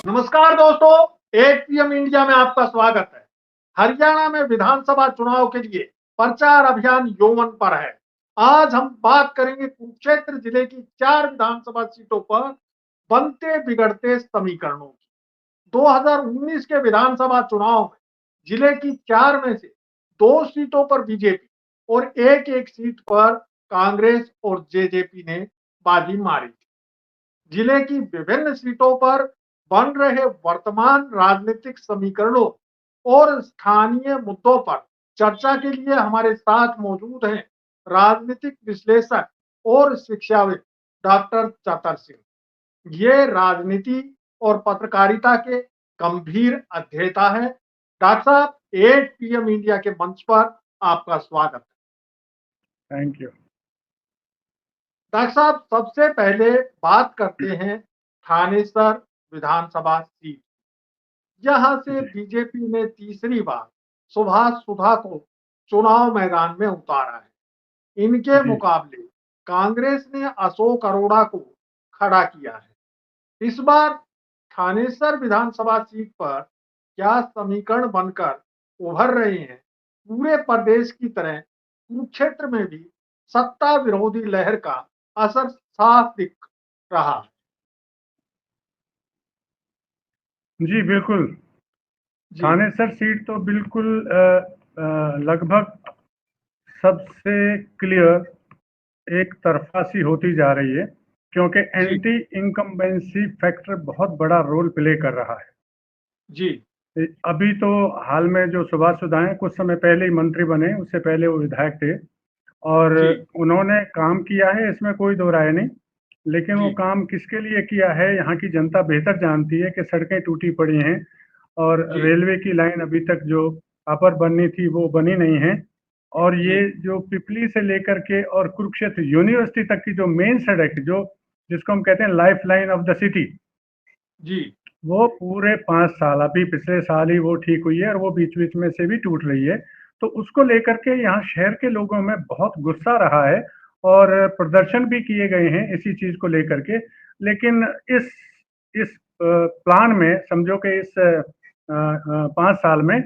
नमस्कार दोस्तों, 8 PM India में आपका स्वागत है। हरियाणा में विधानसभा चुनाव के लिए प्रचार अभियान यौवन पर है। आज हम बात करेंगे कुरुक्षेत्र जिले की 4 विधानसभा सीटों पर बनते बिगड़ते समीकरणों की। 2019 के विधानसभा चुनाव में जिले की 4 में से 2 सीटों पर बीजेपी और एक-एक सीट पर कांग्रेस और जेजेपी ने बाजी मारी थी। जिले की विभिन्न सीटों पर बन रहे वर्तमान राजनीतिक समीकरणों और स्थानीय मुद्दों पर चर्चा के लिए हमारे साथ मौजूद हैं राजनीतिक विश्लेषक और शिक्षाविद डॉक्टर चतर सिंह। ये राजनीति और पत्रकारिता के गंभीर अध्येता है। डॉक्टर साहब, 8 पीएम इंडिया के मंच पर आपका स्वागत है। Thank you. डॉक्टर साहब, सबसे पहले बात करते हैं थानेसर विधानसभा सीट। यहां से बीजेपी ने तीसरी बार सुभाष सुधा को चुनाव मैदान में उतारा है। इनके मुकाबले कांग्रेस ने अशोक अरोड़ा को खड़ा किया है। इस बार थानेसर विधानसभा सीट पर क्या समीकरण बनकर उभर रहे हैं? पूरे प्रदेश की तरह कुरुक्षेत्र में भी सत्ता विरोधी लहर का असर साफ दिख रहा है। जी बिल्कुल। थानेसर सीट तो बिल्कुल लगभग सबसे क्लियर एक तरफा सी होती जा रही है, क्योंकि एंटी इनकम्बेंसी फैक्टर बहुत बड़ा रोल प्ले कर रहा है। जी। अभी तो हाल में जो सुभाष सुधा हैं, कुछ समय पहले ही मंत्री बने, उससे पहले वो विधायक थे और उन्होंने काम किया है, इसमें कोई दो राय नहीं। लेकिन वो काम किसके लिए किया है, यहाँ की जनता बेहतर जानती है कि सड़कें टूटी पड़ी हैं और रेलवे की लाइन अभी तक जो अपर बननी थी वो बनी नहीं है। और ये जो पिपली से लेकर के और कुरुक्षेत्र यूनिवर्सिटी तक की जो मेन सड़क जो जिसको हम कहते हैं life line of the city, जी, वो पूरे 5 साल, अभी पिछले साल ही वो ठीक हुई है और वो बीच बीच में से भी टूट रही है। तो उसको लेकर के यहाँ शहर के लोगों में बहुत गुस्सा रहा है और प्रदर्शन भी किए गए हैं इसी चीज को लेकर के। लेकिन इस प्लान में समझो कि इस 5 साल में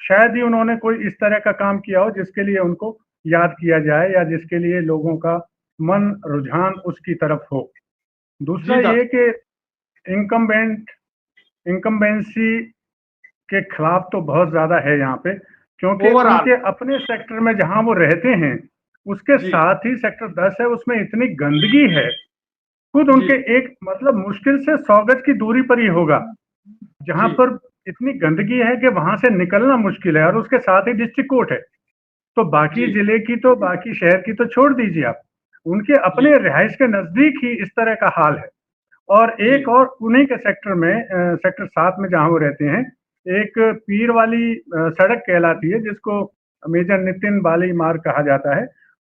शायद ही उन्होंने कोई इस तरह का काम किया हो जिसके लिए उनको याद किया जाए या जिसके लिए लोगों का मन रुझान उसकी तरफ हो। दूसरा ये कि इनकम्बेंसी के खिलाफ तो बहुत ज्यादा है यहाँ पे, क्योंकि उनके अपने सेक्टर में जहां वो रहते हैं उसके साथ ही सेक्टर 10 है, उसमें इतनी गंदगी है, खुद उनके एक मतलब मुश्किल से 100 गज की दूरी पर ही होगा जहां पर इतनी गंदगी है कि वहां से निकलना मुश्किल है, और उसके साथ ही डिस्ट्रिक्ट कोर्ट है। तो बाकी जिले की तो, बाकी शहर की तो छोड़ दीजिए आप, उनके अपने रिहाइश के नजदीक ही इस तरह का हाल है। और एक और उन्हीं के सेक्टर में, सेक्टर 7 में जहां वो रहते हैं, एक पीर वाली सड़क कहलाती है जिसको मेजर नितिन बाली मार्ग कहा जाता है।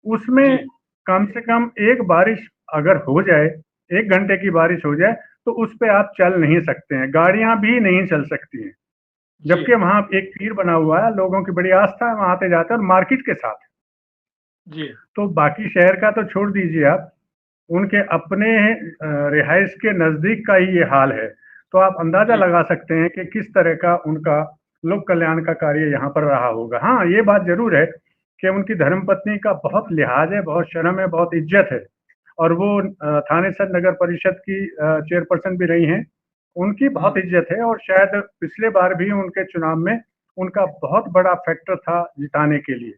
उसमें कम से कम एक बारिश अगर हो जाए, 1 घंटे की बारिश हो जाए, तो उस पे आप चल नहीं सकते हैं, गाड़ियां भी नहीं चल सकती हैं। जबकि वहां एक पीर बना हुआ है, लोगों की बड़ी आस्था है, वहां आते जाते हैं और मार्केट के साथ। तो बाकी शहर का तो छोड़ दीजिए आप, उनके अपने रिहाइश के नजदीक का ही ये हाल है। तो आप अंदाजा लगा सकते हैं कि किस तरह का उनका लोक कल्याण का कार्य यहाँ पर रहा होगा। हाँ, ये बात जरूर है कि उनकी धर्मपत्नी का बहुत लिहाज है, बहुत शर्म है, बहुत इज्जत है, और वो थानेसर नगर परिषद की चेयरपर्सन भी रही हैं। उनकी बहुत इज्जत है और शायद पिछले बार भी उनके चुनाव में उनका बहुत बड़ा फैक्टर था जिताने के लिए।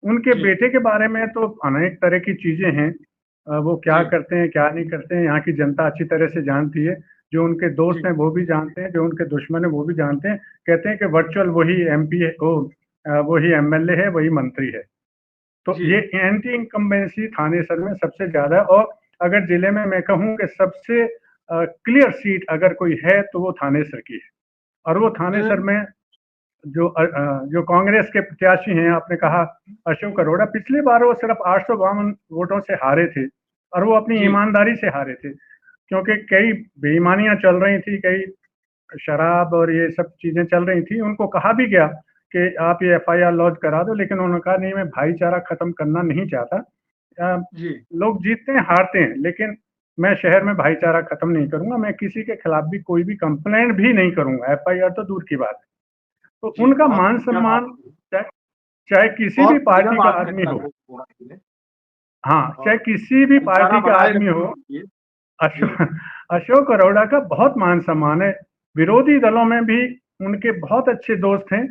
उनके बेटे के बारे में तो अनेक तरह की चीजें हैं, वो क्या करते हैं क्या नहीं करते हैं यहाँ की जनता अच्छी तरह से जानती है। जो उनके दोस्त हैं वो भी जानते हैं, जो उनके दुश्मन है वो भी जानते हैं। कहते हैं कि वर्चुअल वही एमपी है, वही एमएलए है, वही मंत्री है। तो ये एंटी इनकम्बेंसी थानेसर में सबसे ज्यादा है। और अगर जिले में मैं कहूँ कि सबसे क्लियर सीट अगर कोई है तो वो थानेसर की है। और वो थानेसर में जो कांग्रेस के प्रत्याशी हैं, आपने कहा अशोक अरोड़ा, पिछली बार वो सिर्फ 852 वोटों से हारे थे, और वो अपनी ईमानदारी से हारे थे, क्योंकि कई बेईमानियां चल रही थी, कई शराब और ये सब चीजें चल रही थी। उनको कहा भी गया कि आप ये एफआईआर लॉन्च करा दो, लेकिन उन्होंने कहा नहीं, मैं भाईचारा खत्म करना नहीं चाहता। लोग जीतते हैं हारते हैं, लेकिन मैं शहर में भाईचारा खत्म नहीं करूंगा, मैं किसी के खिलाफ भी कोई भी कंप्लेंट भी नहीं करूंगा, एफआईआर तो दूर की बात है। तो जी, उनका बहुत मान बढ़िया बात सम्मान की। चाहे चाहे किसी भी बहुत बढ़िया पार्टी का बात आदमी कही हो, आपने। हाँ, चाहे और किसी भी भाईचारा पार्टी का बनाए आदमी रखने हो, के लिए। जी, अशोक अशोक अरोड़ा का बहुत मान सम्मान है। विरोधी दलों में भी उनके बहुत अच्छे दोस्त हैं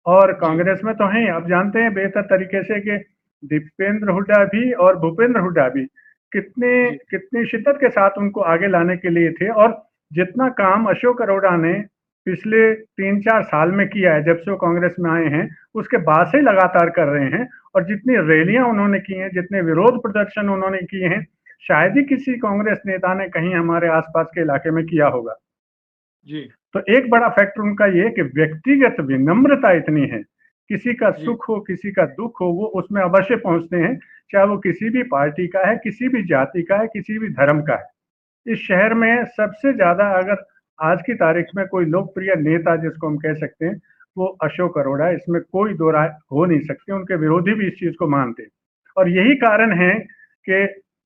और जी, कांग्रेस में तो हैं। आप जानते हैं बेहतर तरीके से कि दीपेंद्र हुड्डा भी और भूपेंद्र हुड्डा भी कितने जी, कितनी शिद्दत के साथ उनको आगे लाने के लिए थे। और जितना काम अशोक अरोड़ा ने पिछले 3-4 साल में किया है, जब से वो कांग्रेस में आए हैं, उसके बाद से लगातार कर रहे हैं। और जितनी रैलियां उन्होंने की हैं, जितने विरोध प्रदर्शन उन्होंने किए हैं, शायद ही किसी कांग्रेस नेता ने कहीं हमारे आसपास के इलाके में किया होगा। जी, तो एक बड़ा फैक्टर उनका ये है कि व्यक्तिगत विनम्रता इतनी है, किसी का जी, सुख हो, किसी का दुख हो, वो उसमें अवश्य पहुंचते हैं, चाहे वो किसी भी पार्टी का है, किसी भी जाति का है, किसी भी धर्म का है। इस शहर में सबसे ज्यादा अगर आज की तारीख में कोई लोकप्रिय नेता जिसको हम कह सकते हैं, वो अशोक अरोड़ा है, इसमें कोई दो राय हो नहीं सकती। उनके विरोधी भी इस चीज को मानते हैं। और यही कारण है कि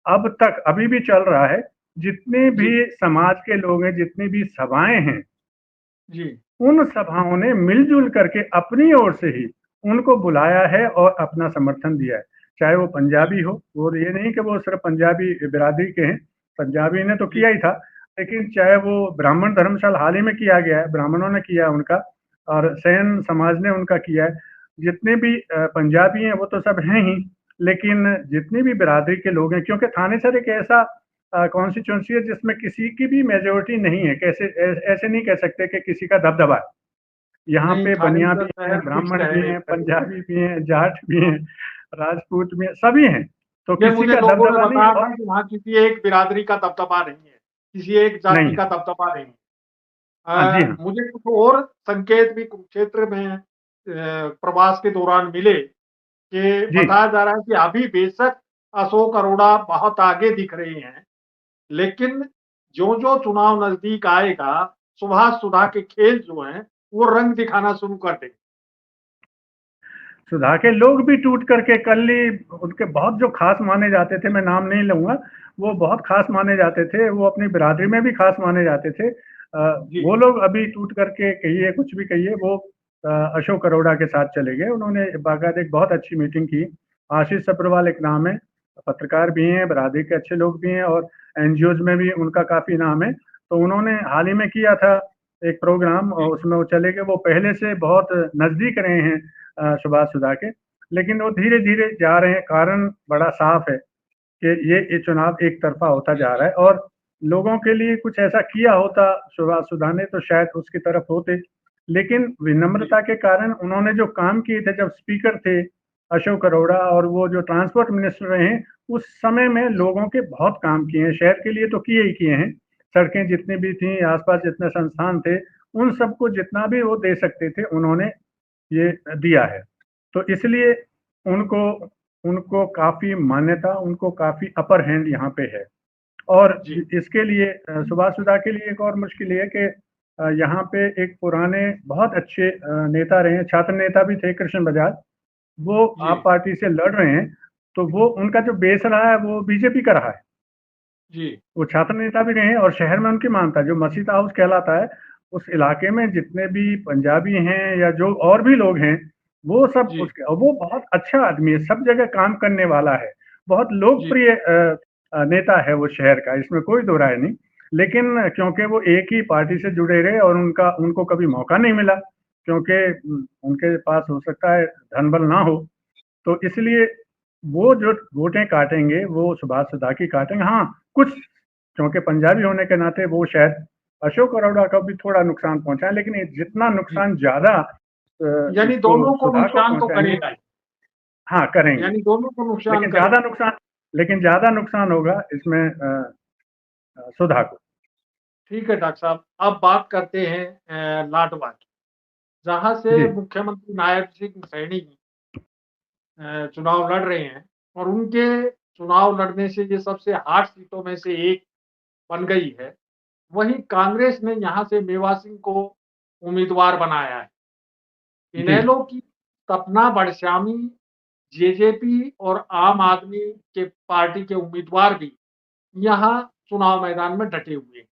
अब तक अभी भी चल रहा है, जितने जी, भी समाज के लोग हैं, जितनी भी सभाएं हैं, जी, उन सभाओं ने मिलजुल करके अपनी ओर से ही उनको बुलाया है और अपना समर्थन दिया है। चाहे वो पंजाबी हो, वो ये नहीं कि वो सिर्फ पंजाबी बिरादरी के हैं, पंजाबी ने तो जी, किया ही था, लेकिन चाहे वो ब्राह्मण धर्मशाला हाल ही में किया गया है, ब्राह्मणों ने किया उनका, और सैन समाज ने उनका किया है। जितने भी पंजाबी हैं वो तो सब हैं ही, लेकिन जितनी भी बिरादरी के लोग हैं, क्योंकि थानेसर एक ऐसा कॉन्स्टिट्यूंसी है जिसमें किसी की भी मेजोरिटी नहीं है, कैसे ऐसे नहीं कह सकते कि किसी का दबदबा है। यहाँ नहीं, पे बनिया थानेसर भी हैं, शहर फिक्स्ड ब्राह्मण भी है एक हैं, तरीके से। पंजाबी भी हैं, जाट भी हैं, राजपूत भी हैं, सभी हैं। तो ये किसी मुझे का लोगों ने दबदबा नहीं। बताया और था कि वहाँ किसी एक बिरादरी का दबदबा नहीं है, किसी एक नहीं जाति है। का दबदबा नहीं है। हाँ जी, हाँ मुझे कुछ और संकेत भी कुरुक्षेत्र में प्रवास के दौरान मिले कि जी। बताया जा रहा है कि अभी बेशक अशोक अरोड़ा बहुत आगे दिख रहे हैं, लेकिन जो-जो चुनाव नजदीक आएगा, सुभाष सुधा के खेल जो हैं, वो रंग दिखाना शुरू कर देंगे। सुधा के लोग भी टूट करके कल ही, उनके बहुत जो खास माने जाते थे, मैं नाम नहीं लूंगा, वो बहुत खास माने जाते थे, वो अपनी बिरादरी में भी खास माने जाते थे। जी, वो लोग अभी टूट करके, कहिए कुछ भी कहिए, वो अशोक अरोड़ा के साथ चले गए। उन्होंने बाकायदा एक बहुत अच्छी मीटिंग की। आशीष सब्रवाल एक नाम है, पत्रकार भी हैं, बिरादरी के अच्छे लोग भी हैं, और एनजीओज में भी उनका काफी नाम है। तो उन्होंने हाल ही में किया था एक प्रोग्राम, और जी, उसमें वो चले गए। वो पहले से बहुत नजदीक रहे हैं सुभाष सुधा के, लेकिन वो धीरे धीरे जा रहे हैं। कारण बड़ा साफ है कि ये चुनाव एक तरफा होता जा रहा है, और लोगों के लिए कुछ ऐसा किया होता सुभाष सुधा ने तो शायद उसकी तरफ होते। लेकिन जी, विनम्रता के कारण उन्होंने जो काम किए थे जब स्पीकर थे अशोक अरोड़ा, और वो जो ट्रांसपोर्ट मिनिस्टर रहे, उस समय में लोगों के बहुत काम किए हैं, शहर के लिए तो किए ही किए हैं। सड़कें जितनी भी थी, आसपास जितने संस्थान थे, उन सबको जितना भी वो दे सकते थे उन्होंने ये दिया है। तो इसलिए उनको उनको काफ़ी मान्यता, उनको काफ़ी अपर हैंड यहाँ पे है। और जी, इसके लिए सुभाष सुधा के लिए एक और मुश्किल ये है कि यहाँ पे एक पुराने बहुत अच्छे नेता रहे हैं, छात्र नेता भी थे, कृष्ण बजाज। वो जी, आप पार्टी से लड़ रहे हैं, तो वो उनका जो बेस रहा है वो बीजेपी का रहा है। जी, वो छात्र नेता भी रहे हैं, और शहर में उनकी मानता है, जो मसीता हाउस कहलाता है, उस इलाके में जितने भी पंजाबी हैं या जो और भी लोग हैं, वो सब जी, उसके, और वो बहुत अच्छा आदमी है, सब जगह काम करने वाला है, बहुत जी, लोकप्रिय नेता है वो शहर का, इसमें कोई दो राय नहीं। लेकिन क्योंकि वो एक ही पार्टी से जुड़े रहे और उनका उनको कभी मौका नहीं मिला, क्योंकि उनके पास हो सकता है धन बल ना हो, तो इसलिए वो जो वोटें काटेंगे वो सुभाष सुधा की काटेंगे। हाँ, कुछ क्योंकि पंजाबी होने के नाते वो शायद अशोक अरोड़ा का भी थोड़ा नुकसान पहुंचाए, लेकिन ये जितना जी। नुकसान ज्यादा यानी इसको दोनों को सुधा को नुकसान तो पहुंचाएंगे। करेगा ही, हाँ, करेंगे। यानी दोनों को नुकसान करेगा। लेकिन ज्यादा नुकसान होगा इसमें सुधा को। ठीक है डॉक्टर साहब, अब बात करते हैं लाडवा की, जहाँ जी, से मुख्यमंत्री नायब सिंह सैनी चुनाव लड़ रहे हैं और उनके चुनाव लड़ने से ये सबसे हॉट सीटों में से एक बन गई है। वहीं कांग्रेस ने यहाँ से मेवा सिंह को उम्मीदवार बनाया है। जी, इनेलो की सपना बड़श्यामी जेजेपी और आम आदमी के पार्टी के उम्मीदवार भी यहाँ चुनाव मैदान में डटे हुए हैं।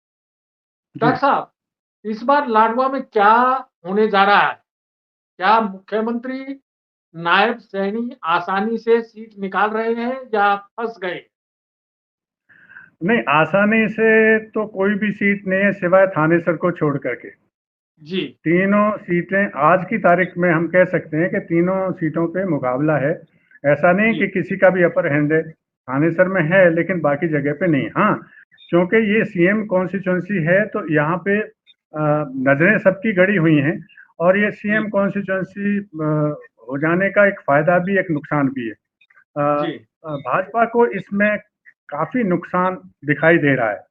डॉक्टर साहब, इस बार लाडवा में क्या होने जा रहा है? क्या मुख्यमंत्री नायब सैनी आसानी से सीट निकाल रहे हैं या फंस गए? नहीं, आसानी से तो कोई भी सीट नहीं है सिवाय थानेसर को छोड़ करके। जी। तीनों सीटें आज की तारीख में हम कह सकते हैं कि तीनों सीटों पे मुकाबला है। ऐसा नहीं कि किसी का भी अपर हैंड है, थानेसर में है लेकिन बाकी जगह पे नहीं। हाँ, क्योंकि ये सीएम कॉन्स्टिट्यूंसी है तो यहाँ पे नजरें सबकी गड़ी हुई हैं और ये सीएम कॉन्स्टिट्यूंसी हो जाने का एक फायदा भी एक नुकसान भी है। भाजपा को इसमें काफी नुकसान दिखाई दे रहा है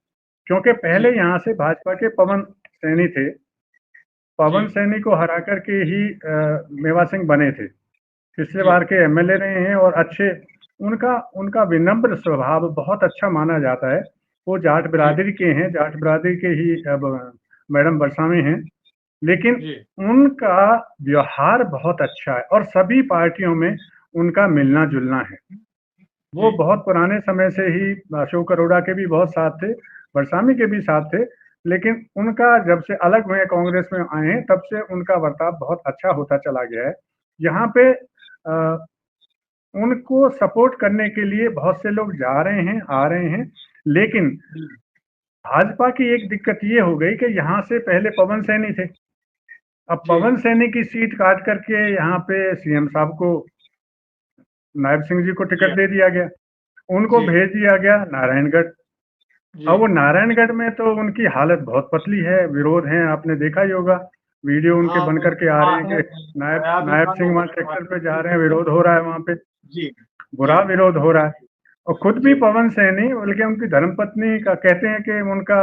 क्योंकि पहले यहाँ से भाजपा के पवन सैनी थे। पवन सैनी को हरा करके ही मेवा सिंह बने थे, पिछले बार के एमएलए रहे हैं और अच्छे उनका विनम्र स्वभाव बहुत अच्छा माना जाता है। वो जाट बिरादरी के हैं, जाट बिरादरी के ही अब मैडम बरसामी हैं, लेकिन उनका व्यवहार बहुत अच्छा है और सभी पार्टियों में उनका मिलना जुलना है। वो बहुत पुराने समय से ही अशोक अरोड़ा के भी बहुत साथ थे, बरसामी के भी साथ थे, लेकिन उनका जब से अलग हुए कांग्रेस में आए हैं तब से उनका बर्ताव बहुत अच्छा होता चला गया है। यहाँ पे उनको सपोर्ट करने के लिए बहुत से लोग जा रहे हैं, आ रहे हैं, लेकिन भाजपा की एक दिक्कत ये हो गई कि यहाँ से पहले पवन सैनी थे। अब पवन सैनी की सीट काट करके यहाँ पे सीएम साहब को नायब सिंह जी को टिकट दे दिया गया, उनको भेज दिया गया नारायणगढ़। अब वो नारायणगढ़ में तो उनकी हालत बहुत पतली है, विरोध है, आपने देखा ही होगा, वीडियो उनके बन करके आ रहे हैं कि नायब सिंह वहां ट्रैक्टर पे जा रहे हैं, विरोध हो रहा है वहां पे, बुरा विरोध हो रहा है। और खुद भी पवन सैनी बल्कि उनकी धर्मपत्नी का कहते हैं कि उनका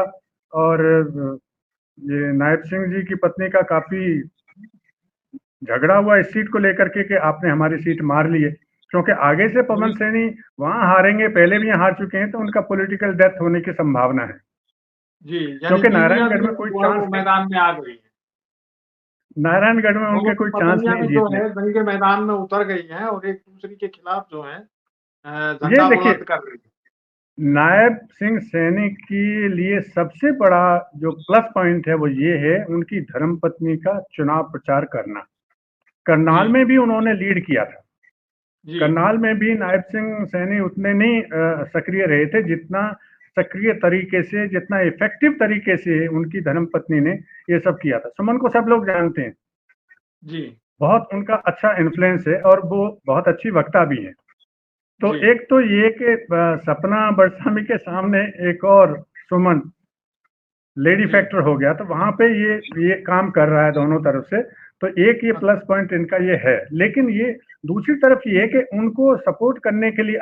और ये नायब सिंह जी की पत्नी का काफी झगड़ा हुआ इस सीट को लेकर के कि आपने हमारी सीट मार ली है, क्योंकि आगे से पवन सैनी वहां हारेंगे, पहले भी हार चुके हैं, तो उनका पॉलिटिकल डेथ होने की संभावना है। क्योंकि नारायणगढ़ में कोई चांस मैदान में आ गई है, नारायणगढ़ में उनके कोई चांस नहीं जीतने के मैदान में उतर गई हैं और एक दूसरे के खिलाफ जो है ये देखिए कर रही है। नायब सिंह सैनी के लिए सबसे बड़ा जो प्लस पॉइंट है वो ये है उनकी धर्मपत्नी का चुनाव प्रचार करना। करनाल में भी उन्होंने लीड किया था, करनाल में भी नायब सिंह सैनी उतने नहीं सक्रिय रहे थे जितना सक्रिय तरीके से, जितना इफेक्टिव तरीके से उनकी धर्मपत्नी ने ये सब किया था। सुमन को सब लोग जानते हैं जी, बहुत उनका अच्छा इन्फ्लुएंस है और वो बहुत अच्छी वक्ता भी है। तो एक तो ये कि सपना बरसामी के सामने एक और सुमन लेडी फैक्टर हो गया, तो वहां पे ये काम कर रहा है दोनों तरफ से, तो एक ये प्लस पॉइंट इनका ये है। लेकिन ये दूसरी तरफ ये है कि उनको सपोर्ट करने के लिए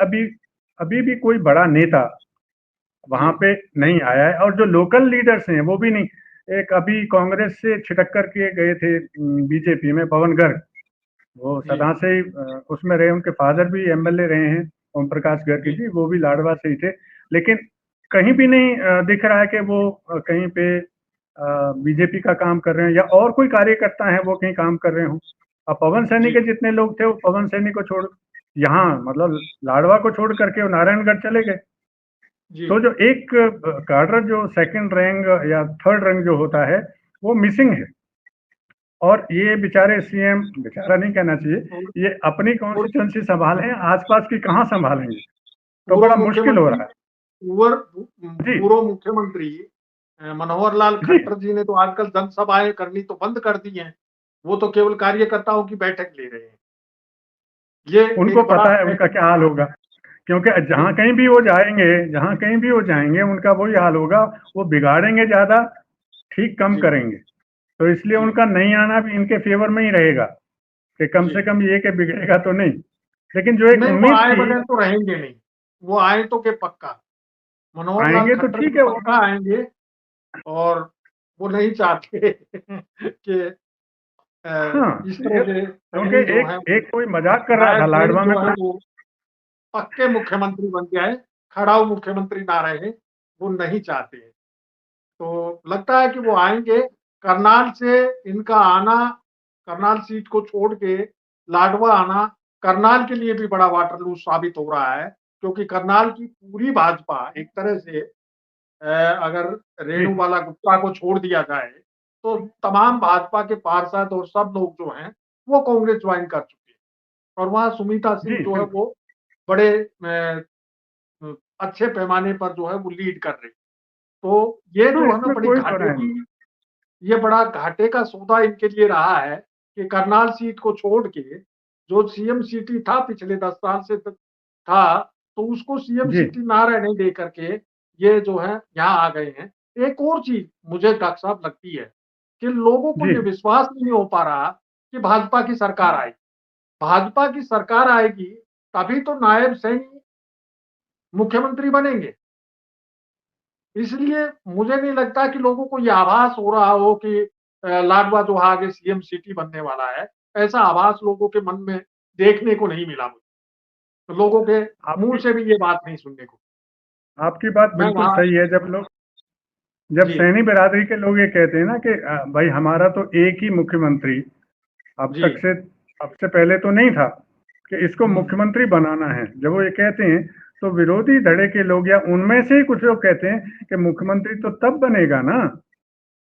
अभी भी कोई बड़ा नेता वहां पे नहीं आया है और जो लोकल लीडर्स हैं वो भी नहीं। एक अभी कांग्रेस से छिटक करके गए थे बीजेपी में पवन गर्ग, वो सदा से ही उसमें रहे, उनके फादर भी एमएलए रहे हैं ओम प्रकाश गर्ग जी, वो भी लाडवा से ही थे, लेकिन कहीं भी नहीं दिख रहा है कि वो कहीं पे बीजेपी का काम कर रहे हैं या और कोई कार्यकर्ता है वो कहीं काम कर रहे हो। अब पवन सैनी के जितने लोग थे वो पवन सैनी को छोड़ यहाँ मतलब लाडवा को छोड़ करके वो नारायणगढ़ चले गए। तो जो एक कार्डर जो सेकंड रैंक या थर्ड रैंक जो होता है वो मिसिंग है और ये बेचारे सीएम, बेचारा नहीं कहना चाहिए, ये अपनी कॉन्स्टिट्यूंसी संभाले, आसपास की कहाँ संभालेंगे, तो बड़ा मुश्किल हो रहा है। पूर्व मुख्यमंत्री मनोहर लाल खट्टर जी ने तो आजकल जनसभाएं करनी तो बंद कर दी हैं, वो तो केवल कार्यकर्ताओं की बैठक ले रहे हैं। ये उनको पता है उनका क्या हाल होगा, क्योंकि जहां कहीं भी वो जाएंगे, जहां कहीं भी वो जाएंगे उनका वही हाल होगा, वो बिगाड़ेंगे ज्यादा, ठीक कम करेंगे। तो इसलिए उनका नहीं आना भी इनके फेवर में ही रहेगा कि कम से कम ये कि बिगड़ेगा तो नहीं। लेकिन जो एक उम्मीद थी, तो रहेंगे नहीं, वो आए तो के पक्का मनोहर आएंगे तो ठीक है, पक्का आएंगे और वो नहीं चाहते कि इस तरह के क्योंकि एक कोई मजाक कर रहा था लाडवा में, पक्के मुख्यमंत्री बन के आए, खड़ाऊ मुख्यमंत्री ना रहे, वो नहीं चाहते हैं। तो लगता है कि वो आएंगे। करनाल से इनका आना, करनाल सीट को छोड़ के लाडवा आना करनाल के लिए भी बड़ा वाटरलू साबित हो रहा है, क्योंकि करनाल की पूरी भाजपा एक तरह से अगर रेणुबाला गुप्ता को छोड़ दिया जाए तो तमाम भाजपा के पार्षद और सब लोग जो हैं वो कांग्रेस ज्वाइन कर चुके हैं और वहाँ सुमिता सिंह जी जो है बिल्कुल। वो बड़े अच्छे पैमाने पर जो है वो लीड कर रही। तो ये हाँ, जो है ना इसमें बड़ी कोई दो घाटे राय नहीं। की ये बड़ा घाटे का सौदा इनके लिए रहा है कि करनाल सीट को छोड़ के जो सीएम सिटी था पिछले 10 साल से था, तो उसको सीएम जी सिटी ना रहने दे करके ये जो है यहाँ आ गए हैं। एक और चीज़ मुझे डॉक्टर साहब लगती है कि लोगों को जी। ये विश्वास नहीं हो पा रहा कि भाजपा की सरकार आएगी। भाजपा की सरकार आएगी तभी तो नायब सैनी मुख्यमंत्री बनेंगे। इसलिए मुझे नहीं लगता कि लोगों को ये आभास हो रहा हो कि लाडवा जो आगे सीएम सिटी बनने वाला है। ऐसा आभास लोगों के मन में देखने को नहीं मिला मुझे। तो लोगों के मुँह आपकी से भी ये बात नहीं सुनने को। आपकी बात मैं बिल्कुल वहाँ सही है। जब जी, सैनी बिरादरी के लोग ये कहते हैं ना कि भाई हमारा तो एक ही मुख्यमंत्री अब जी। तक से, अब से पहले तो नहीं था कि इसको हुँ। मुख्यमंत्री बनाना है। जब वो ये कहते हैं तो विरोधी धड़े के लोग या उनमें से ही कुछ लोग कहते हैं कि मुख्यमंत्री तो तब बनेगा ना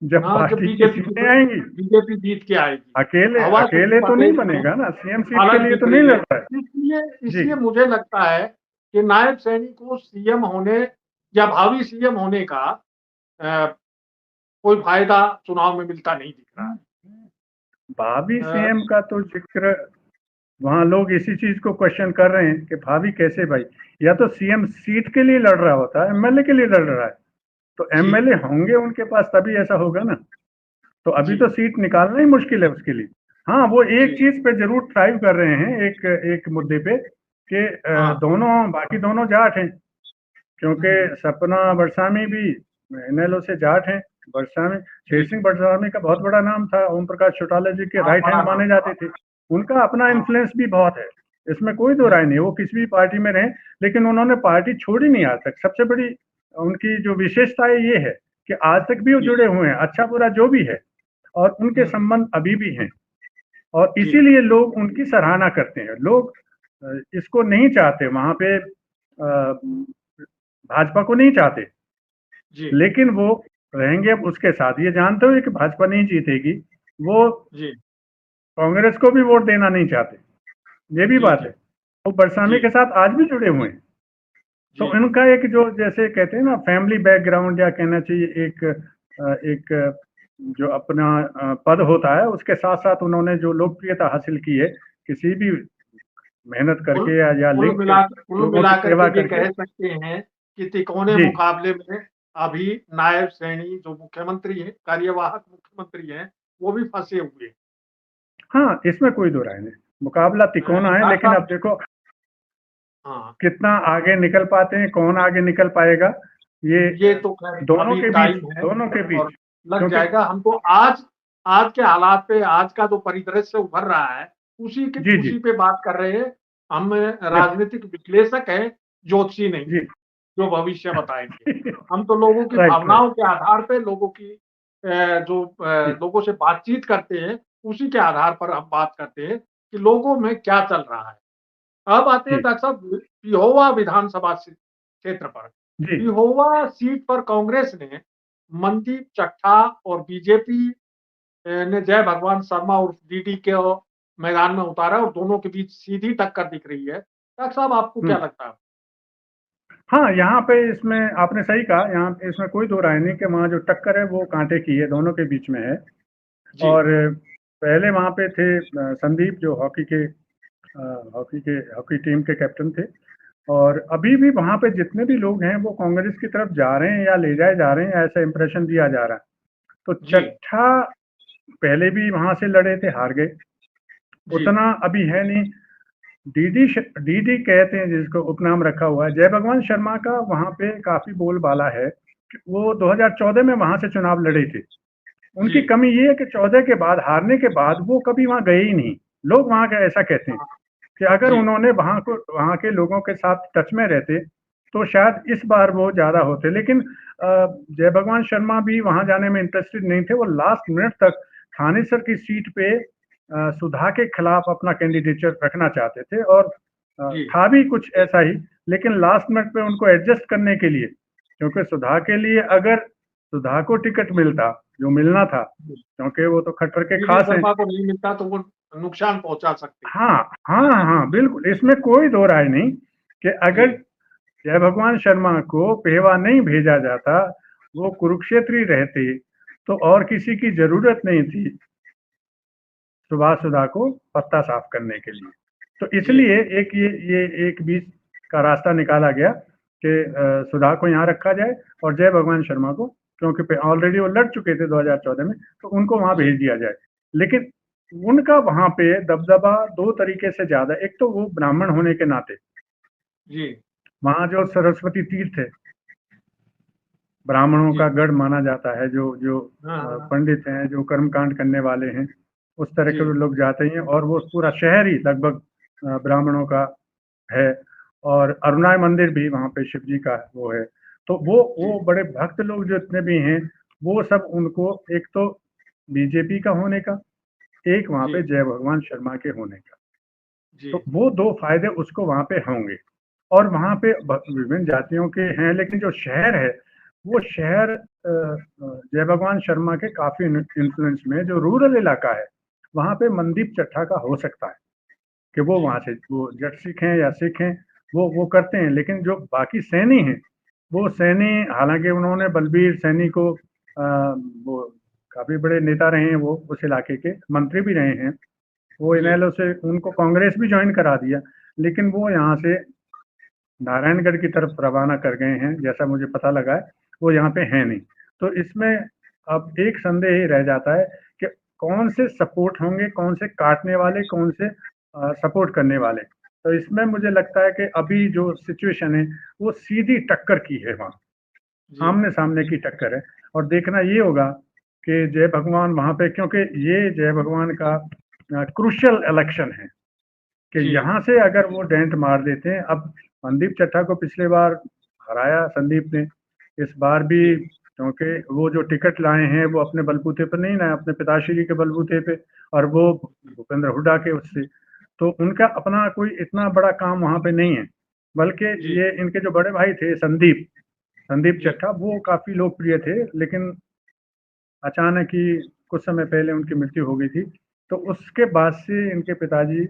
जब हाँ, जब पार्टी की बीजेपी सीटें आएंगी। बीजेपी जीत के आएगी। अकेले हवा तो अकेले तो पहले नहीं ही बनेगा ना, सीएम सीट के अलग लिए दिख तो नहीं रही है। लड़ रहा है। इसलिए जी इसलिए मुझे लगता है कि नायब सैनी को सीएम होने या भावी सीएम होने का अ, कोई फ़ायदा चुनाव में मिलता नहीं दिख रहा है। भावी अ, सीएम का तो जिक्र वहां लोग इसी चीज को क्वेश्चन कर रहे हैं कि भाभी कैसे भाई, या तो सीएम सीट के लिए लड़ रहा होता है, एमएलए के लिए लड़ रहा है, तो जी, एमएलए होंगे उनके पास तभी ऐसा होगा ना। तो अभी जी, तो सीट निकालना ही मुश्किल है उसके लिए। हाँ, वो एक जी। चीज पे जरूर ट्राई कर रहे हैं, एक एक मुद्दे पे कि हाँ। दोनों बाकी दोनों जाट हैं, क्योंकि हुँ। सपना बरसामी भी इनेलो से जाट हैं। बरसामी, शेर जी। सिंह बरसामी का बहुत बड़ा नाम था, ओम प्रकाश चौटाला जी के हाँ, राइट बड़ा हैंड नाम माने था। जाते थे। उनका अपना हाँ। इन्फ्लुएंस भी बहुत है, इसमें कोई दो हुँ। राय नहीं। वो किसी भी पार्टी में रहे, लेकिन उन्होंने पार्टी छोड़ी नहीं आज तक। सबसे बड़ी उनकी जो विशेषता है ये है कि आज तक भी वो जी। जुड़े हुए हैं, अच्छा बुरा जो भी है, और उनके हुँ, हुँ। संबंध अभी भी हैं। और जी, इसीलिए लोग उनकी सराहना करते हैं। लोग इसको नहीं चाहते वहां पे, भाजपा को नहीं चाहते, जी, लेकिन वो रहेंगे अब उसके साथ। ये जानते हुए कि भाजपा नहीं जीतेगी, वो जी, कांग्रेस को भी वोट देना नहीं चाहते, ये भी जी, बात है। जी, वो बरसाने जी, के साथ आज भी जुड़े हुए हैं। तो जी। इनका एक जो जैसे कहते हैं ना फैमिली बैकग्राउंड, या कहना चाहिए एक जो अपना पद होता है, उसके साथ साथ उन्होंने जो लोकप्रियता हासिल की है, किसी भी मेहनत कुल करके या लिंक कुल लोगों की मिलाकर के सेवा ये करके। कह सकते हैं कि तिकोने जी मुकाबले में अभी नायब सैनी जो मुख्यमंत्री हैं, कार्यवाहक मुख्यमंत्री हैं, वो भी फँसे हुए हैं। हाँ, इसमें कोई दो राय नहीं, मुकाबला तिकोना है। डॉक्टर लेकिन अब साहब देखो हाँ, कितना आगे निकल पाते हैं, कौन आगे निकल पाएगा, ये ये तो ख़ैर दोनों अभी के बीच, टाइम है दोनों के बीच। और लग क्योंकि जाएगा। हमको आज आज के हालात पे आज का जो परिदृश्य उभर रहा है, जी जी उसी पे बात कर रहे हैं। हम जी राजनीतिक विश्लेषक हैं, ज्योतिषी नहीं जी हैं, जो भविष्य बताएँगे। हम तो लोगों की राइट राइट। भावनाओं के आधार पे लोगों की जी लोगों से बातचीत करते हैं, उसी के आधार पर हम बात करते हैं कि लोगों में क्या चल रहा है। अब आते हैं जी डॉक्टर साहब पिहोवा विधानसभा क्षेत्र पर। जी। पिहोवा सीट पर कांग्रेस ने मनदीप चट्ठा और बीजेपी ने जय भगवान शर्मा उर्फ डीडी को मैदान में उतारा और दोनों के बीच सीधी टक्कर दिख रही है। डॉक्टर साहब आपको क्या हम्म। लगता है? हाँ, यहाँ पे इसमें आपने सही कहा, यहाँ पे इसमें कोई दो राय नहीं कि वहाँ जो टक्कर है वो कांटे की है, दोनों के बीच में है। जी, और पहले वहाँ पे थे संदीप, जो हॉकी टीम के कैप्टन थे। और अभी भी वहाँ पे जितने भी लोग हैं वो कांग्रेस की तरफ जा रहे हैं या ले जाए जा रहे हैं, ऐसा इंप्रेशन दिया जा रहा है। तो जी, चट्ठा पहले भी वहां से लड़े थे, हार गए, जी, उतना अभी है नहीं। डीडी कहते हैं जिसको उपनाम रखा हुआ है, जय भगवान शर्मा का वहां पे काफी बोलबाला है। वो 2014 में वहां से चुनाव लड़े थे। जी। उनकी कमी ये है कि 14 के बाद, हारने के बाद वो कभी वहां गए ही नहीं। लोग वहां का ऐसा कहते हैं हाँ, कि अगर जी, उन्होंने वहां के लोगों के साथ टच में रहते तो शायद इस बार वो ज्यादा होते। लेकिन जय भगवान शर्मा भी वहां जाने में इंटरेस्टेड नहीं थे। वो लास्ट मिनट तक थानेसर की सीट पे सुधा के खिलाफ अपना कैंडिडेचर रखना चाहते थे, और जी, था भी कुछ ऐसा ही। लेकिन लास्ट मिनट पे उनको एडजस्ट करने के लिए क्योंकि सुधा के लिए अगर सुधा को टिकट मिलता जो मिलना था, क्योंकि वो तो खट्टर के खास हैं, शर्मा को नहीं मिलता तो वो नुकसान पहुंचा सकते। हाँ हाँ हाँ बिल्कुल, इसमें कोई दो राय नहीं कि अगर जय भगवान शर्मा को पेवा नहीं भेजा जाता, वो कुरुक्षेत्री रहते, तो और किसी की जरूरत नहीं थी सुभाष सुधा को पत्ता साफ करने के लिए। तो इसलिए एक ये एक बीच का रास्ता निकाला गया कि सुधा को यहाँ रखा जाए और जय भगवान शर्मा को, क्योंकि ऑलरेडी वो लड़ चुके थे 2014 में, तो उनको वहां भेज दिया जाए। लेकिन उनका वहां पे दबदबा दो तरीके से ज्यादा, एक तो वो ब्राह्मण होने के नाते वहां जो सरस्वती तीर्थ है, ब्राह्मणों का गढ़ माना जाता है, जो जो पंडित हैं, जो कर्मकांड करने वाले हैं, उस तरह के लोग जाते हैं, और वो पूरा शहर ही लगभग ब्राह्मणों का है। और अरुणाय मंदिर भी वहाँ पे शिव जी का वो है। तो वो बड़े भक्त लोग जो इतने भी हैं, वो सब उनको एक तो बीजेपी का होने का, एक वहाँ पे जय भगवान शर्मा के होने का, तो वो दो फायदे उसको वहाँ पे होंगे। और वहाँ पे विभिन्न जातियों के हैं, लेकिन जो शहर है वो शहर जय भगवान शर्मा के काफी इन्फ्लुएंस में, जो रूरल इलाका है वहाँ पे मनदीप चट्टा का हो सकता है कि वो वहाँ से, वो जट सिख हैं या सिख हैं, वो करते हैं। लेकिन जो बाकी सैनी हैं, वो सैनी, हालांकि उन्होंने बलबीर सैनी को वो काफी बड़े नेता रहे हैं, वो उस इलाके के मंत्री भी रहे हैं, वो इनेलो से उनको कांग्रेस भी ज्वाइन करा दिया, लेकिन वो यहाँ से नारायणगढ़ की तरफ रवाना कर गए हैं, जैसा मुझे पता लगा है, वो यहाँ पे है नहीं। तो इसमें अब एक संदेह ही रह जाता है कि कौन से सपोर्ट होंगे, कौन से काटने वाले, कौन से सपोर्ट करने वाले। तो इसमें मुझे लगता है कि अभी जो सिचुएशन है वो सीधी टक्कर की है, वहाँ आमने सामने की टक्कर है। और देखना ये होगा कि जय भगवान वहाँ पे, क्योंकि ये जय भगवान का क्रूशियल इलेक्शन है कि यहाँ से अगर वो डेंट मार देते हैं। अब संदीप चट्टा को पिछले बार हराया संदीप ने, इस बार भी, क्योंकि वो जो टिकट लाए हैं वो अपने बलबूते पर नहीं लाए, अपने पिताश्री के बलबूते पे, और वो भूपेंद्र हुड्डा के उससे, तो उनका अपना कोई इतना बड़ा काम वहां पे नहीं है। बल्कि ये इनके जो बड़े भाई थे संदीप चट्टा, वो काफी लोकप्रिय थे, लेकिन अचानक ही कुछ समय पहले उनकी मृत्यु हो गई थी। तो उसके बाद से इनके पिताजी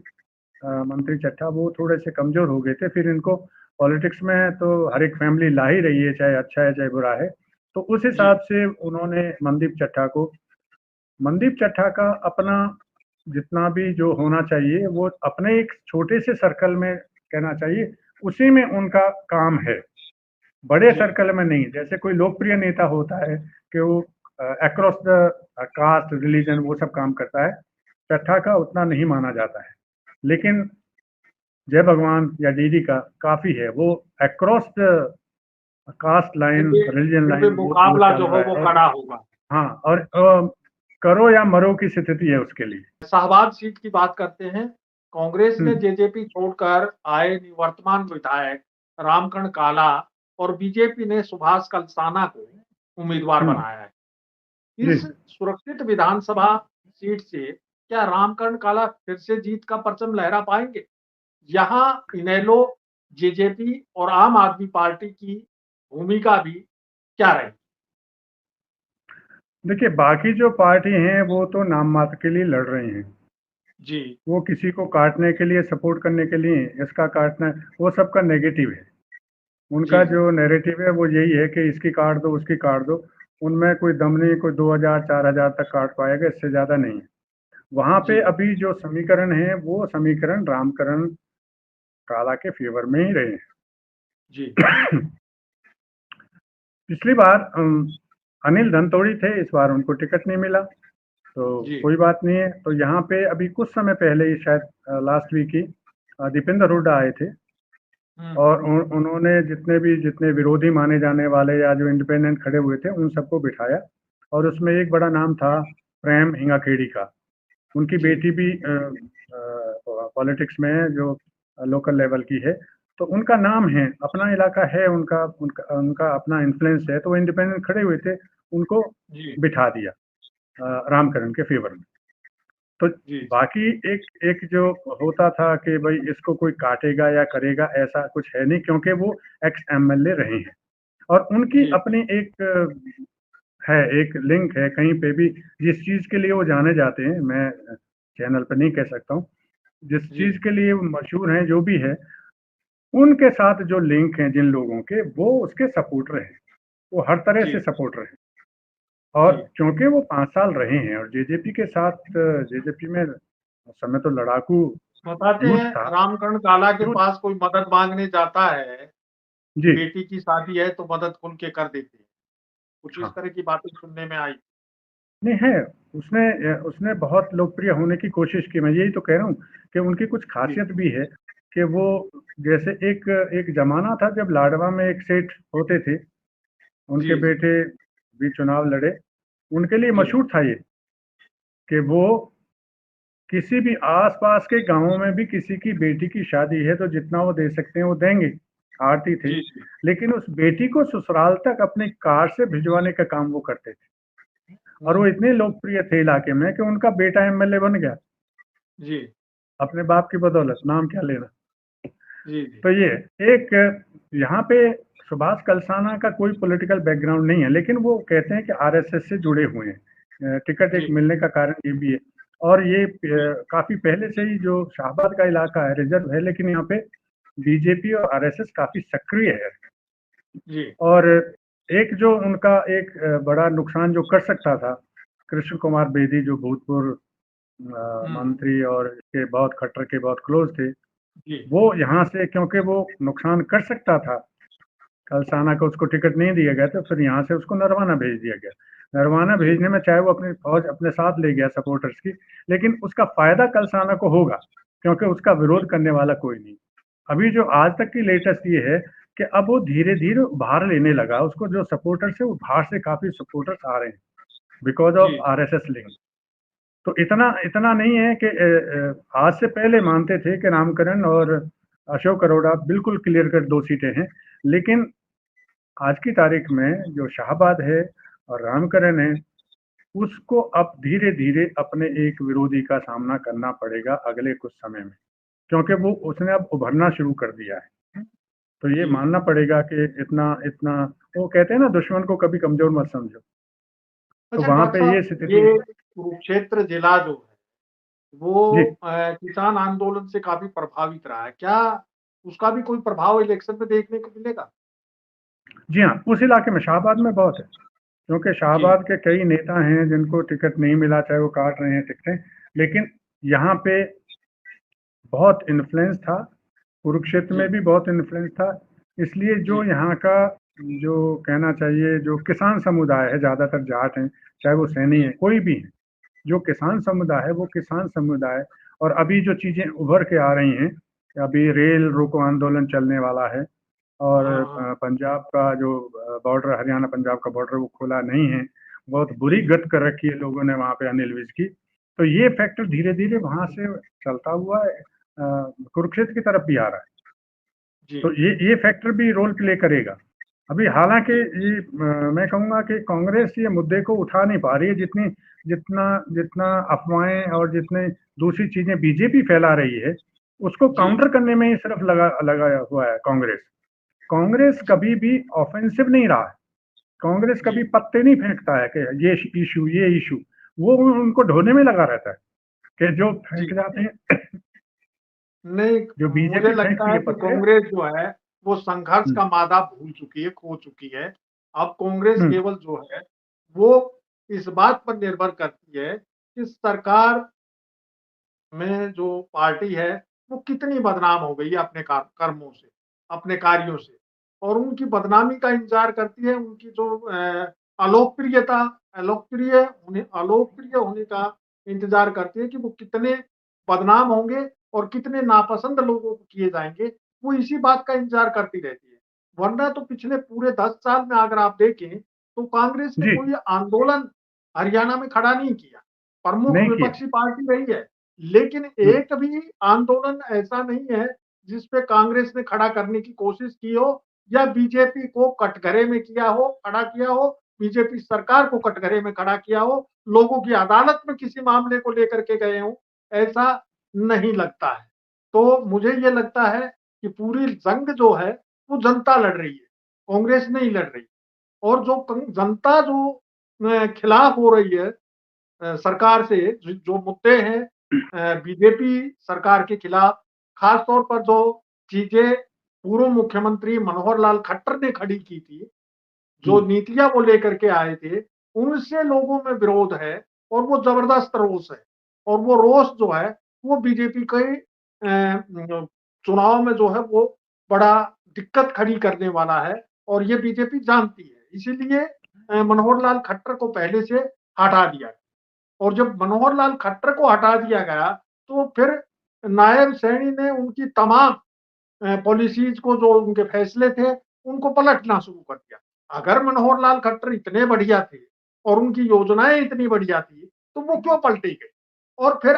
मंत्री चट्टा वो थोड़े से कमजोर हो गए थे। फिर इनको पॉलिटिक्स में तो हर एक फैमिली ला ही रही है, चाहे अच्छा है चाहे बुरा है। तो उस हिसाब से उन्होंने मनदीप चट्टा का अपना जितना भी जो होना चाहिए, वो अपने एक छोटे से सर्कल में कहना चाहिए, उसी में उनका काम है, बड़े सर्कल में नहीं। जैसे कोई लोकप्रिय नेता होता है कि वो अक्रॉस द कास्ट रिलीजन वो सब काम करता है, चट्टा का उतना नहीं माना जाता है। लेकिन जय भगवान या डीडी का काफी है, वो across the caste line, religion line, मुकाबला जो हो वो कड़ा होगा। हाँ, और करो या मरो की स्थिति है उसके लिए। शाहबाद सीट की बात करते हैं। कांग्रेस ने जेजेपी छोड़कर आए निवर्तमान विधायक रामकरण काला और बीजेपी ने सुभाष कलसाना को उम्मीदवार बनाया है। इस सुरक्षित विधानसभा सीट से क्या रामकरण काला फिर से जीत का परचम लहरा पाएंगे? यहाँ इनेलो, जेजेपी और आम आदमी पार्टी की भूमिका भी क्या रहेगी? देखिए, बाकी जो पार्टी हैं वो तो नाम मात्र के लिए लड़ रही हैं जी, वो किसी को काटने के लिए, सपोर्ट करने के लिए, इसका काटना, वो सबका नेगेटिव है। उनका जो नैरेटिव है वो यही है कि इसकी काट दो, उसकी काट दो। उनमें कोई दम नहीं, कोई 2000 4000 तक काट पाएगा, इससे ज्यादा नहीं है। वहां पे अभी जो समीकरण है वो समीकरण रामकरण काला के फेवर में ही रहे हैं। जी। पिछली बार अनिल धनतोड़ी थे, इस बार उनको टिकट नहीं मिला, तो कोई बात नहीं है। तो यहाँ पे अभी कुछ समय पहले ही, शायद लास्ट वीक ही, दीपेंद्र हुड्डा आए थे, और उन्होंने जितने विरोधी माने जाने वाले या जो इंडिपेंडेंट खड़े हुए थे उन सबको बिठाया। और उसमें एक बड़ा नाम था प्रेम हिंगाखेड़ी का। उनकी बेटी भी पॉलिटिक्स में है, जो लोकल लेवल की है, तो उनका नाम है, अपना इलाका है, उनका अपना इन्फ्लुएंस है, तो वो इंडिपेंडेंट खड़े हुए थे, उनको बिठा दिया रामकरण के फेवर में। तो बाकी एक जो होता था कि भाई इसको कोई काटेगा या करेगा, ऐसा कुछ है नहीं, क्योंकि वो एक्स एमएलए रहे हैं। और उनकी जी अपनी एक लिंक है कहीं पे भी, जिस चीज के लिए वो जाने जाते हैं, मैं चैनल पर नहीं कह सकता हूँ, जिस जी चीज के लिए वो मशहूर हैं जो भी है, उनके साथ जो लिंक हैं जिन लोगों के, वो उसके सपोर्टर हैं, वो हर तरह जी से सपोर्टर हैं। और जी क्योंकि वो 5 साल रहे हैं और जेजेपी के साथ, जेजेपी में उस समय तो लड़ाकू बताते यूथ था। हैं रामकरण काला के यूथ। पास कोई मदद मांगने जाता है कि जी। बेटी की शादी है तो मदद खुल के कर देते हैं। कुछ इस हाँ। तरह की बातें सुनने में आई। नहीं है। उसने बहुत लोकप्रिय होने की कोशिश की। मैं यही तो कह रहा हूँ कि उनकी कुछ जी खासियत भी है कि वो, जैसे एक एक जमाना था जब लाडवा में एक सेठ होते थे, उनके जी जी बेटे भी चुनाव लड़े। उनके लिए जी मशहूर था ये कि वो किसी भी आसपास के गांवों में भी किसी की बेटी की शादी है तो जितना वो दे सकते हैं वो देंगे, आरती थे। जी जी लेकिन उस बेटी को ससुराल तक अपनी कार से भिजवाने का काम वो करते थे। और वो हम्म, इतने लोकप्रिय थे इलाके में कि उनका बेटा एमएलए बन गया, जी अपने बाप की बदौलत, नाम क्या लेना। जी जी तो ये एक, यहाँ पे सुभाष कलसाना का कोई पॉलिटिकल बैकग्राउंड नहीं है, लेकिन वो कहते हैं कि आरएसएस से जुड़े हुए हैं। टिकट एक जी मिलने का कारण ये भी है। और ये काफी पहले से ही जो शाहबाद का इलाका है रिजर्व है, लेकिन यहाँ पे बीजेपी और आरएसएस काफी सक्रिय है। जी और एक जो उनका एक बड़ा नुकसान जो कर सकता था, कृष्ण कुमार बेदी जो भूतपूर्व हम्म, मंत्री और इसके बहुत खट्टर के बहुत क्लोज थे, जी वो यहाँ से क्योंकि वो नुकसान कर सकता था, कलसाना को उसको टिकट नहीं दिया गया, तो फिर यहाँ से उसको नरवाना भेज दिया गया। नरवाना जी भेजने में चाहे वो अपनी फौज अपने साथ ले गया सपोर्टर्स की, लेकिन उसका फायदा कलसाना को होगा, क्योंकि उसका जी विरोध करने वाला कोई नहीं। अभी जो आज तक की लेटेस्ट ये है कि अब वो धीरे धीरे उभार लेने लगा, उसको जो सपोर्टर्स है वो बाहर से काफी सपोर्टर्स आ रहे हैं बिकॉज जी ऑफ आरएसएस लिंक। तो इतना इतना नहीं है कि आज से पहले मानते थे कि रामकरण और अशोक अरोड़ा बिल्कुल क्लियर कट 2 सीटें हैं, लेकिन आज की तारीख में जो शाहबाद है और रामकरण है, उसको अब धीरे धीरे अपने एक विरोधी का सामना करना पड़ेगा अगले कुछ समय में, क्योंकि वो उसने अब उभरना शुरू कर दिया है। तो ये जी मानना पड़ेगा कि इतना इतना, वो कहते हैं ना, दुश्मन को कभी कमजोर मत समझो। तो अच्छा वहां डॉक्टर पे ये साहब, स्थिति है। ये कुरुक्षेत्र जिला जो है वो जी। किसान आंदोलन से काफी प्रभावित रहा है। क्या उसका भी कोई प्रभाव इलेक्शन में देखने को मिलेगा? जी हाँ, उस इलाके में शाहबाद में बहुत है, क्योंकि जी शाहबाद के कई नेता हैं जिनको टिकट नहीं मिला, चाहे वो काट रहे हैं टिकटें, लेकिन यहाँ पे बहुत इन्फ्लुएंस था, कुरुक्षेत्र जी में भी बहुत इन्फ्लुएंस था। इसलिए जो जी यहाँ का, जो कहना चाहिए, जो किसान समुदाय है, ज़्यादातर जाट हैं, चाहे वो सैनी जी है, कोई भी है, जो किसान समुदाय है वो किसान समुदाय। और अभी जो चीज़ें उभर के आ रही हैं, अभी रेल रोको आंदोलन चलने वाला है, और हाँ हाँ पंजाब का जो बॉर्डर, हरियाणा पंजाब का बॉर्डर वो खुला नहीं है, बहुत बुरी जी गत कर रखी है लोगों ने वहाँ पे अनिल विज की। तो ये फैक्टर धीरे धीरे वहाँ से चलता हुआ कुरुक्षेत्र की तरफ भी आ रहा है। जी तो ये फैक्टर भी रोल प्ले करेगा। अभी हालांकि जी ये मैं कहूँगा कि कांग्रेस ये मुद्दे को उठा नहीं पा रही है, जितनी जितना जितना अफवाहें और जितने दूसरी चीजें बीजेपी फैला रही है, उसको जी काउंटर करने में ही सिर्फ लगा लगा हुआ है कांग्रेस। कांग्रेस जी कभी भी ऑफेंसिव नहीं रहा है। कांग्रेस जी कभी पत्ते नहीं फेंकता है कि ये इशू वो उनको ढोने में लगा रहता है, कि जो जी फेंक जाते हैं, नहीं, जो मुझे बीजेपी लगता फेंकती है है कि पत्ते। कांग्रेस जो है वो संघर्ष हम्म। का मादा भूल चुकी है, खो चुकी है। अब कांग्रेस हम्म। केवल जो है वो इस बात पर निर्भर करती है कि सरकार में जो पार्टी है वो कितनी बदनाम हो गई है अपने कर्मों से, अपने कार्यों से, और उनकी बदनामी का इंतजार करती है। उनकी जो अलोकप्रियता अलोकप्रिय होने का इंतजार करती है कि वो कितने बदनाम होंगे और कितने नापसंद लोगों को किए जाएंगे। वो इसी बात का इंतजार करती रहती है। वरना तो पिछले पूरे 10 साल में अगर आप देखें तो कांग्रेस ने जी। कोई आंदोलन हरियाणा में खड़ा नहीं किया। प्रमुख नहीं किया। विपक्षी पार्टी रही है, लेकिन हम्म। एक भी आंदोलन ऐसा नहीं है जिसपे कांग्रेस ने खड़ा करने की कोशिश की हो या बीजेपी को कटघरे में किया हो, खड़ा किया हो, बीजेपी सरकार को कटघरे में खड़ा किया हो, लोगों की अदालत में किसी मामले को लेकर के गए हो, ऐसा नहीं लगता है। तो मुझे ये लगता है कि पूरी जंग जो है वो जनता लड़ रही है। कांग्रेस नहीं लड़ रही। और जो जनता जो खिलाफ हो रही है सरकार से, जो मुद्दे हैं बीजेपी सरकार के खिलाफ, खास तौर पर जो चीजें पूर्व मुख्यमंत्री मनोहर लाल खट्टर ने खड़ी की थी, जो नीतियां वो लेकर के आए थे, उनसे लोगों में विरोध है और वो जबरदस्त रोष है। और वो रोष जो है वो बीजेपी के चुनाव में जो है वो बड़ा दिक्कत खड़ी करने वाला है और ये बीजेपी जानती है। इसीलिए मनोहर लाल खट्टर को पहले से हटा दिया। और जब मनोहर लाल खट्टर को हटा दिया गया तो फिर नायब सैनी ने उनकी तमाम पॉलिसीज को, जो उनके फैसले थे, उनको पलटना शुरू कर दिया। अगर मनोहर लाल खट्टर इतने बढ़िया थे और उनकी योजनाएं इतनी बढ़िया थी तो वो क्यों पलटी गई। और फिर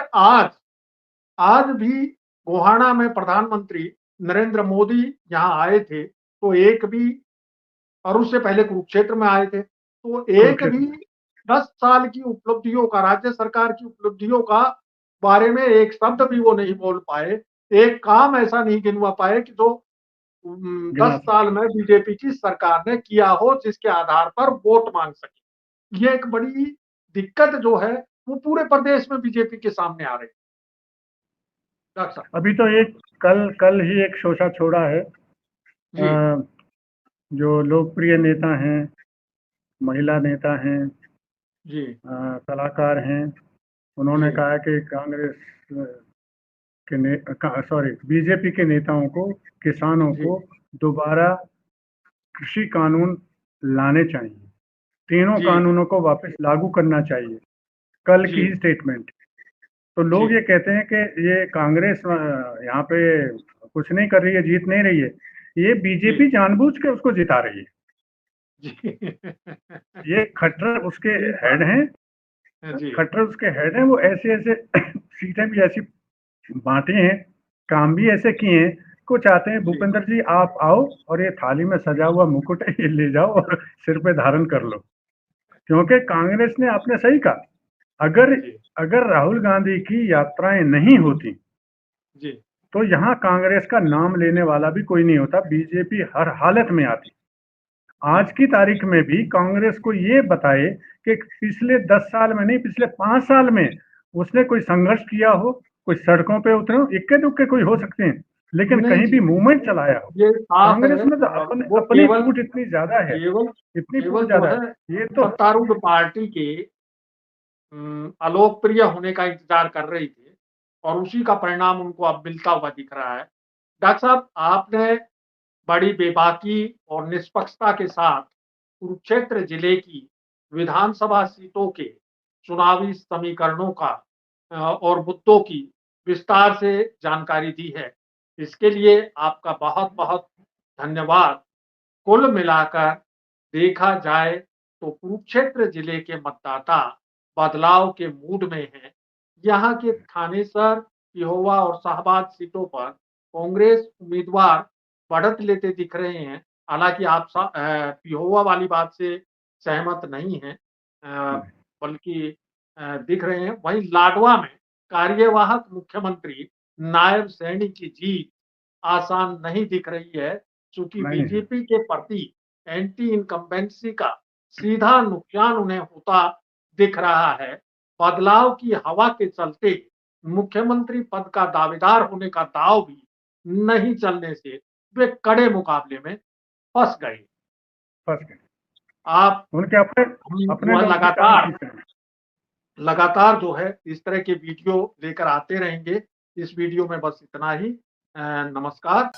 आज भी गोहाना में प्रधानमंत्री नरेंद्र मोदी यहाँ आए थे तो एक भी, और उससे पहले कुरुक्षेत्र में आए थे, तो एक भी 10 साल की उपलब्धियों का, राज्य सरकार की उपलब्धियों का बारे में एक शब्द भी वो नहीं बोल पाए। एक काम ऐसा नहीं गिनवा पाए कि जो 10 साल में बीजेपी की सरकार ने किया हो जिसके आधार पर वोट मांग सके। ये एक बड़ी दिक्कत जो है वो पूरे प्रदेश में बीजेपी के सामने आ रही है। अभी तो एक कल ही एक शोषा छोड़ा है, जो लोकप्रिय नेता हैं, महिला नेता हैं, जी, कलाकार हैं, उन्होंने कहा कि कांग्रेस बीजेपी के नेताओं को, किसानों को दोबारा कृषि कानून लाने चाहिए, तीनों कानूनों को वापस लागू करना चाहिए। कल की ही स्टेटमेंट। तो लोग ये कहते हैं कि ये कांग्रेस यहाँ पे कुछ नहीं कर रही है, जीत नहीं रही है, ये बीजेपी जानबूझ के उसको जिता रही है। ये खट्टर उसके हेड हैं, खट्टर उसके हेड हैं, वो ऐसे ऐसे सीटें भी ऐसी बांटी हैं, काम भी ऐसे किए हैं, को चाहते हैं भूपेंद्र जी आप आओ और ये थाली में सजा हुआ मुकुट है ये ले जाओ और सिर पे धारण कर लो। क्योंकि कांग्रेस ने, आपने सही कहा, अगर राहुल गांधी की यात्राएं नहीं होती तो यहाँ कांग्रेस का नाम लेने वाला भी कोई नहीं होता, बीजेपी हर हालत में आती। आज की तारीख में भी कांग्रेस को ये बताए कि पिछले 10 साल में नहीं, पिछले 5 साल में उसने कोई संघर्ष किया हो, कोई सड़कों पे उतरे हो, इक्के दुक्के कोई हो सकते हैं, लेकिन कहीं भी मूवमेंट चलाया हो। कांग्रेस में तो अपनी फूट इतनी ज्यादा है, इतनी फूट ज्यादा है। ये तो सत्तारूढ़ पार्टी के अलोकप्रिय होने का इंतजार कर रही थी और उसी का परिणाम उनको अब मिलता हुआ दिख रहा है। डॉक्टर साहब, आपने बड़ी बेबाकी और निष्पक्षता के साथ कुरुक्षेत्र जिले की विधानसभा सीटों के चुनावी समीकरणों का और मुद्दों की विस्तार से जानकारी दी है। इसके लिए आपका बहुत बहुत धन्यवाद। कुल मिलाकर देखा जाए तो कुरुक्षेत्र जिले के मतदाता बदलाव के मूड में हैं। यहाँ के थानेसर, पिहोवा और शाहबाद सीटों पर कांग्रेस उम्मीदवार बढ़त लेते दिख रहे हैं। हालांकि आप पिहोवा वाली बात से सहमत नहीं हैं, बल्कि दिख रहे हैं। वहीं लाडवा में कार्यवाहक मुख्यमंत्री नायब सैनी की जीत आसान नहीं दिख रही है, क्योंकि बीजेपी के प्रति एंटी इनकम्बेंसी का सीधा नुकसान उन्हें होता दिख रहा है। बदलाव की हवा के चलते मुख्यमंत्री पद का दावेदार होने का दाव भी नहीं चलने से वे कड़े मुकाबले में फंस गए। आप उनके अपने लगातार जो है इस तरह के वीडियो लेकर आते रहेंगे। इस वीडियो में बस इतना ही। नमस्कार।